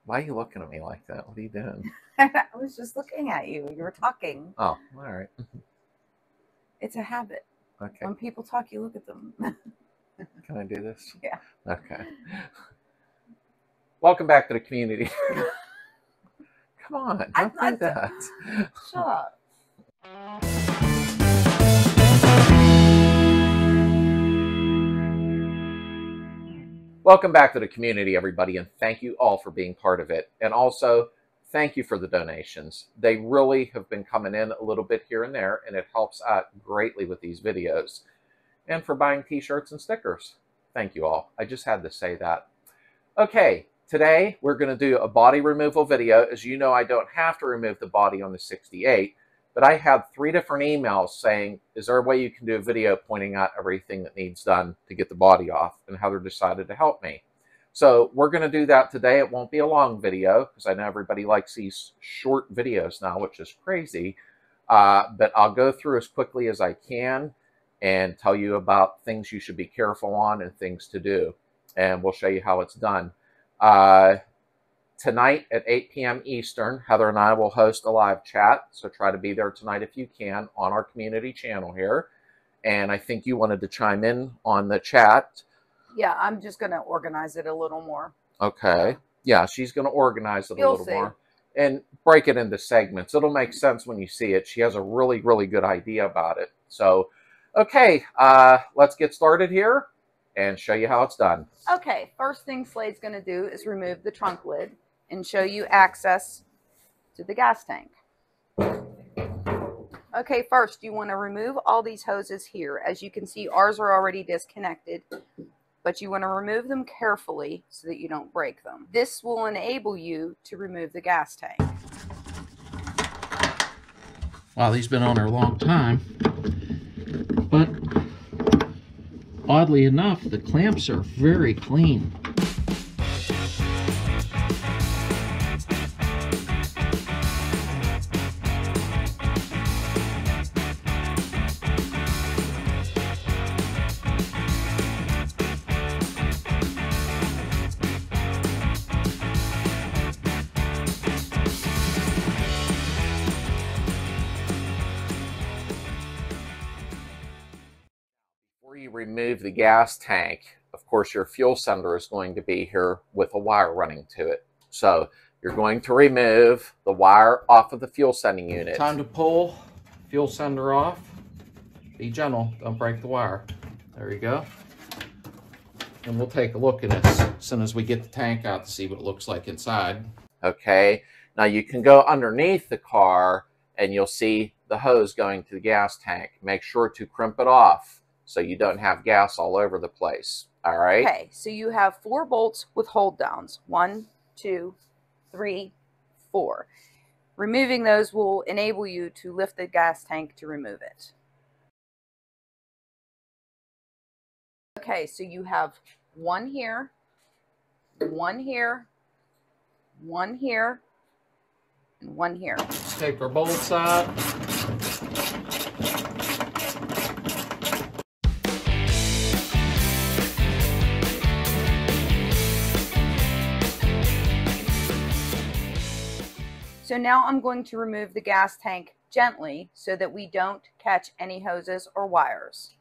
Why are you looking at me like that? What are you doing? I was just looking at you. You were talking. Oh, all right. It's a habit. Okay. When people talk, you look at them. Can I do this? Yeah. Okay. Welcome back to the community. Come on, don't do that. Shut up. Welcome back to the community, everybody, and thank you all for being part of it. And also, thank you for the donations. They really have been coming in a little bit here and there, and it helps out greatly with these videos. And for buying t-shirts and stickers. Thank you all. I just had to say that. Okay, today we're going to do a body removal video. As you know, I don't have to remove the body on the 68, but I had 3 different emails saying, is there a way you can do a video pointing out everything that needs done to get the body off? And Heather decided to help me. So we're going to do that today. It won't be a long video because I know everybody likes these short videos now, which is crazy. But I'll go through as quickly as I can and tell you about things you should be careful on and things to do. And we'll show you how it's done. Tonight at 8 p.m. Eastern, Heather and I will host a live chat. So try to be there tonight if you can on our community channel here. And I think you wanted to chime in on the chat. Yeah, I'm just going to organize it a little more. Okay. Yeah, she's going to organize it a little more and break it into segments. It'll make sense when you see it. She has a really, really good idea about it. So, okay, let's get started here and show you how it's done. Okay, first thing Slade's going to do is remove the trunk lid and show you access to the gas tank. Okay, first you want to remove all these hoses here. As you can see, ours are already disconnected, but you want to remove them carefully so that you don't break them. This will enable you to remove the gas tank. Wow, these have been on there a long time, but oddly enough, the clamps are very clean. Remove the gas tank, of course your fuel sender is going to be here with a wire running to it. So you're going to remove the wire off of the fuel sending unit. Time to pull fuel sender off. Be gentle, don't break the wire. There you go. And we'll take a look at it as soon as we get the tank out to see what it looks like inside. Okay, now you can go underneath the car and you'll see the hose going to the gas tank. Make sure to crimp it off so you don't have gas all over the place. All right? Okay, so you have 4 bolts with hold downs. 1, 2, 3, 4. Removing those will enable you to lift the gas tank to remove it. Okay, so you have 1 here, 1 here, 1 here, and 1 here. Let's take our bolts out. So now I'm going to remove the gas tank gently so that we don't catch any hoses or wires.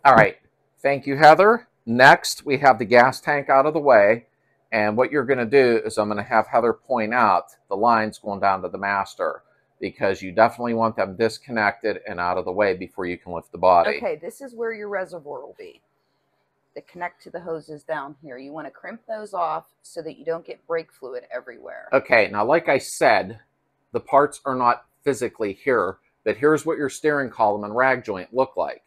All right, thank you, Heather. Next, we have the gas tank out of the way. And what you're going to do is I'm going to have Heather point out the lines going down to the master because you definitely want them disconnected and out of the way before you can lift the body. Okay, this is where your reservoir will be. That connect to the hoses down here. You want to crimp those off so that you don't get brake fluid everywhere. Okay, now like I said, the parts are not physically here, but here's what your steering column and rag joint look like.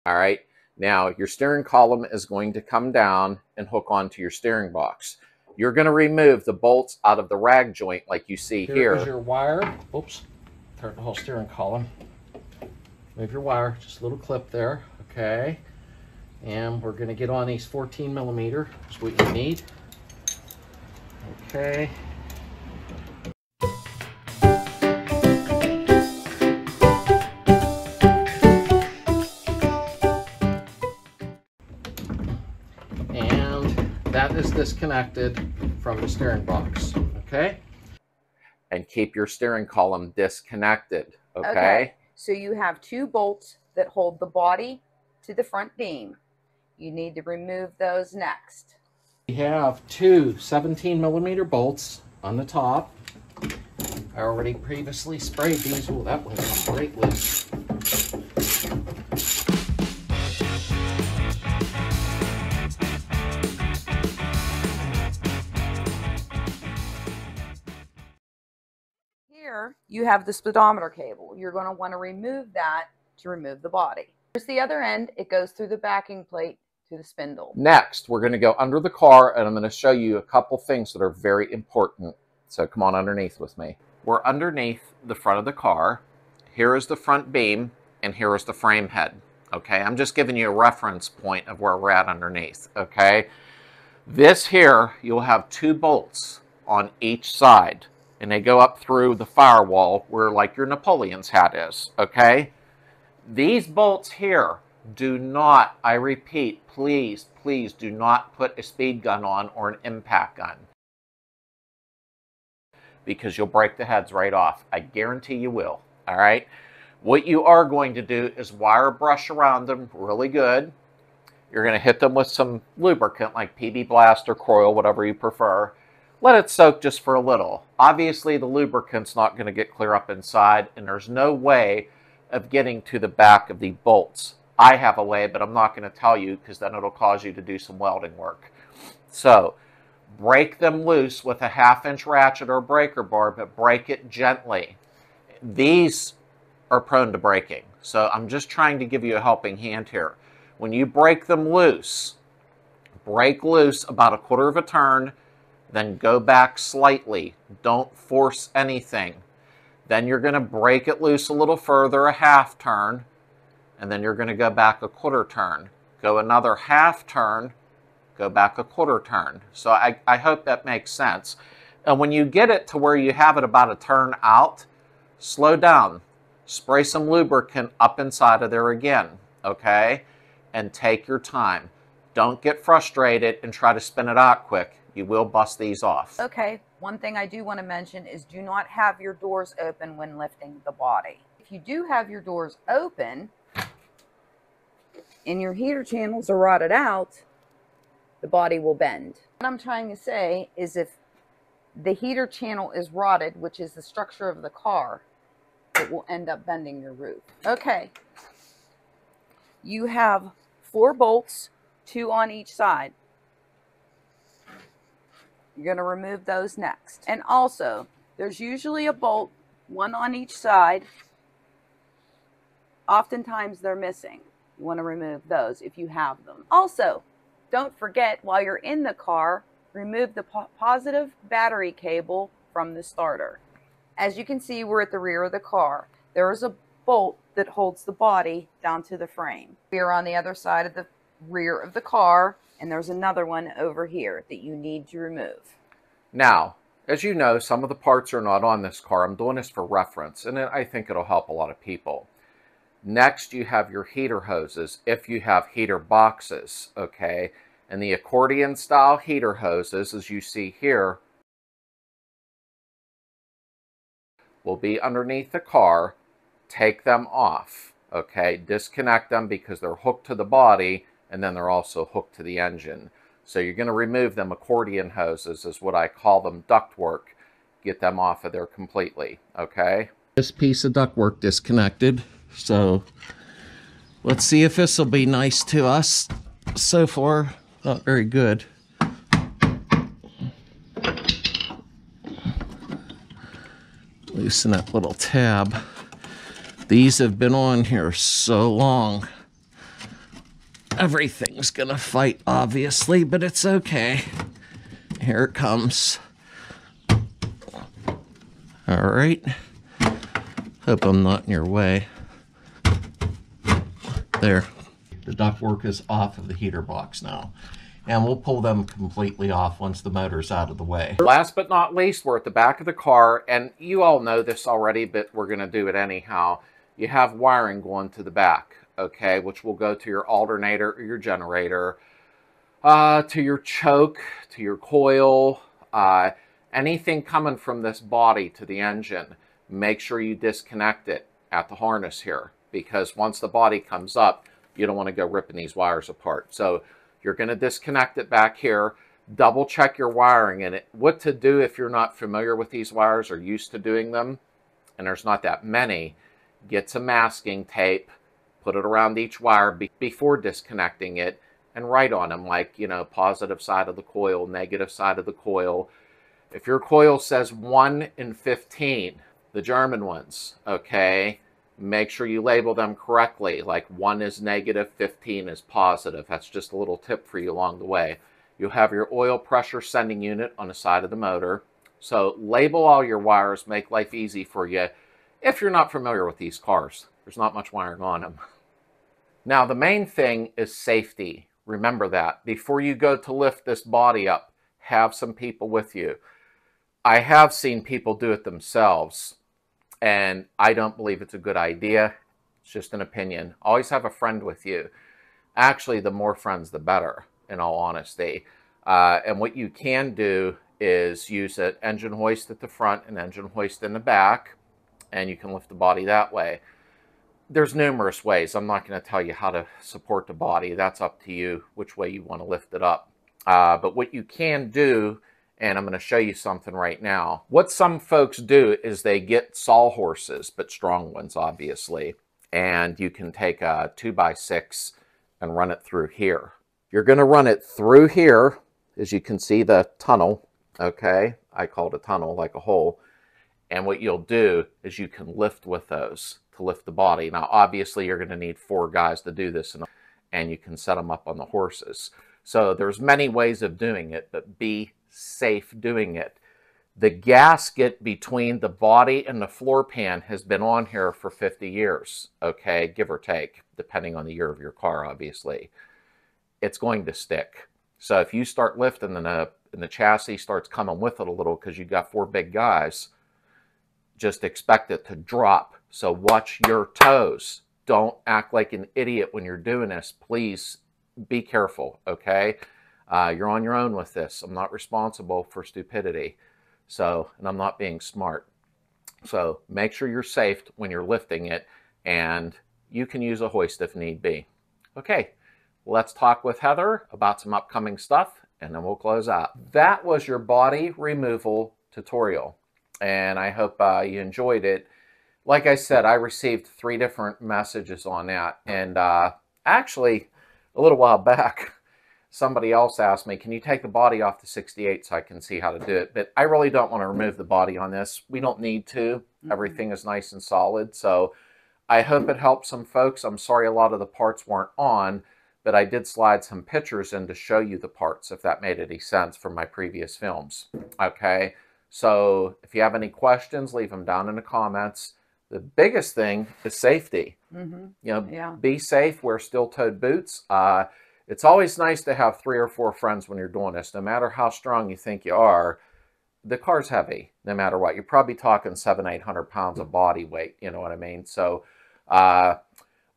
All right, now your steering column is going to come down and hook onto your steering box. You're going to remove the bolts out of the rag joint like you see here. Here's your wire. Oops, turn the whole steering column. Move your wire, just a little clip there, okay. And we're going to get on these 14 millimeter, is what you need. Okay. is disconnected from the steering box, okay? And keep your steering column disconnected, okay? Okay, so you have 2 bolts that hold the body to the front beam. You need to remove those next. We have 2 17mm bolts on the top. I already previously sprayed these. Oh, that was great loose. Here you have the speedometer cable. You're going to want to remove that to remove the body. Here's the other end. It goes through the backing plate to the spindle. Next, we're going to go under the car, and I'm going to show you a couple things that are very important. So come on underneath with me. We're underneath the front of the car. Here is the front beam, and here is the frame head. Okay, I'm just giving you a reference point of where we're at underneath. Okay, this here, you'll have 2 bolts on each side, and they go up through the firewall where like your Napoleon's hat is. Okay, these bolts here, do not, I repeat, please, please do not put a speed gun on or an impact gun, because you'll break the heads right off. I guarantee you will. All right. What you are going to do is wire brush around them really good. You're going to hit them with some lubricant like PB Blast or Coil, whatever you prefer. Let it soak just for a little. Obviously, the lubricant's not going to get clear up inside, and there's no way of getting to the back of the bolts. I have a way, but I'm not going to tell you because then it'll cause you to do some welding work. So, break them loose with a 1/2-inch ratchet or breaker bar, but break it gently. These are prone to breaking, so I'm just trying to give you a helping hand here. When you break them loose, break loose about 1/4 of a turn, then go back slightly. Don't force anything. Then you're going to break it loose a little further, a 1/2 turn, and then you're going to go back a 1/4 turn. Go another 1/2 turn, go back a 1/4 turn. So I hope that makes sense. And when you get it to where you have it about a turn out, slow down. Spray some lubricant up inside of there again, okay? And take your time. Don't get frustrated and try to spin it out quick. You will bust these off. Okay, one thing I do want to mention is do not have your doors open when lifting the body. If you do have your doors open and your heater channels are rotted out, the body will bend. What I'm trying to say is if the heater channel is rotted, which is the structure of the car, it will end up bending your roof. Okay, you have 4 bolts, 2 on each side. You're going to remove those next. And also, there's usually a bolt, 1 on each side. Oftentimes they're missing. You want to remove those if you have them. Also, don't forget while you're in the car, remove the positive battery cable from the starter. As you can see, we're at the rear of the car. There is a bolt that holds the body down to the frame. We are on the other side of the rear of the car, and there's another one over here that you need to remove. Now, as you know, some of the parts are not on this car. I'm doing this for reference, and I think it'll help a lot of people. Next, you have your heater hoses, if you have heater boxes, okay? And the accordion style heater hoses, as you see here, will be underneath the car. Take them off, okay? Disconnect them because they're hooked to the body, and then they're also hooked to the engine. So you're going to remove them accordion hoses, is what I call them, ductwork. Get them off of there completely, okay? This piece of ductwork disconnected, so let's see if this will be nice to us. So far, not very good. Loosen that little tab. These have been on here so long. Everything's gonna fight, obviously, but it's okay. Here it comes. All right. Hope I'm not in your way. There. The ductwork is off of the heater box now. And we'll pull them completely off once the motor's out of the way. Last but not least, we're at the back of the car, and you all know this already, but we're going to do it anyhow. You have wiring going to the back, okay, which will go to your alternator or your generator. to your choke, to your coil, anything coming from this body to the engine, make sure you disconnect it at the harness here, because once the body comes up, you don't want to go ripping these wires apart. So you're going to disconnect it back here. Double check your wiring in it. What to do if you're not familiar with these wires or used to doing them, and there's not that many, get some masking tape, put it around each wire before disconnecting it, and write on them, like, you know, positive side of the coil, negative side of the coil. If your coil says 1 in 15, the German ones, okay, make sure you label them correctly, like 1 is negative, 15 is positive. That's just a little tip for you along the way. You'll have your oil pressure sending unit on the side of the motor. So label all your wires, make life easy for you if you're not familiar with these cars. There's not much wiring on them. Now, the main thing is safety. Remember that. Before you go to lift this body up, have some people with you. I have seen people do it themselves, and I don't believe it's a good idea. It's just an opinion. Always have a friend with you. Actually, the more friends, the better, in all honesty. And what you can do is use an engine hoist at the front and engine hoist in the back, and you can lift the body that way. There's numerous ways. I'm not going to tell you how to support the body. That's up to you, which way you want to lift it up. But what you can do, and I'm going to show you something right now. What some folks do is they get sawhorses, but strong ones, obviously. And you can take a 2x6 and run it through here. You're going to run it through here, as you can see the tunnel, okay? I call it a tunnel, like a hole. And what you'll do is you can lift with those to lift the body. Now, obviously, you're going to need 4 guys to do this, and you can set them up on the horses. So there's many ways of doing it, but be safe doing it. The gasket between the body and the floor pan has been on here for 50 years, okay, give or take, depending on the year of your car, obviously. It's going to stick. So if you start lifting and the chassis starts coming with it a little because you've got 4 big guys, just expect it to drop. So watch your toes. Don't act like an idiot when you're doing this. Please be careful, okay? You're on your own with this. I'm not responsible for stupidity. So, and I'm not being smart. So make sure you're safe when you're lifting it, and you can use a hoist if need be. Okay, let's talk with Heather about some upcoming stuff, and then we'll close out. That was your body removal tutorial, and I hope you enjoyed it. Like I said, I received 3 different messages on that, and actually, a little while back, somebody else asked me, can you take the body off the 68 so I can see how to do it? But I really don't want to remove the body on this. We don't need to. Everything is nice and solid. So I hope it helps some folks. I'm sorry a lot of the parts weren't on, but I did slide some pictures in to show you the parts, if that made any sense from my previous films. Okay, so if you have any questions, leave them down in the comments. The biggest thing is safety. You know, be safe, wear steel-toed boots. It's always nice to have 3 or 4 friends when you're doing this. No matter how strong you think you are, the car's heavy, no matter what. You're probably talking 700-800 pounds of body weight, you know what I mean? So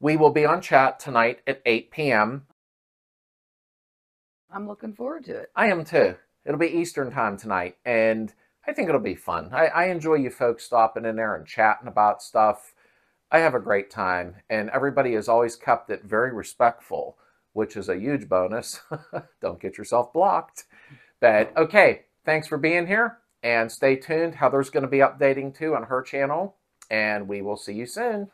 we will be on chat tonight at 8 p.m. I'm looking forward to it. I am too. It'll be Eastern time tonight, and I think it'll be fun. I enjoy you folks stopping in there and chatting about stuff. I have a great time, and everybody has always kept it very respectful, which is a huge bonus. Don't get yourself blocked. But okay, thanks for being here, and stay tuned. Heather's going to be updating too on her channel, and we will see you soon.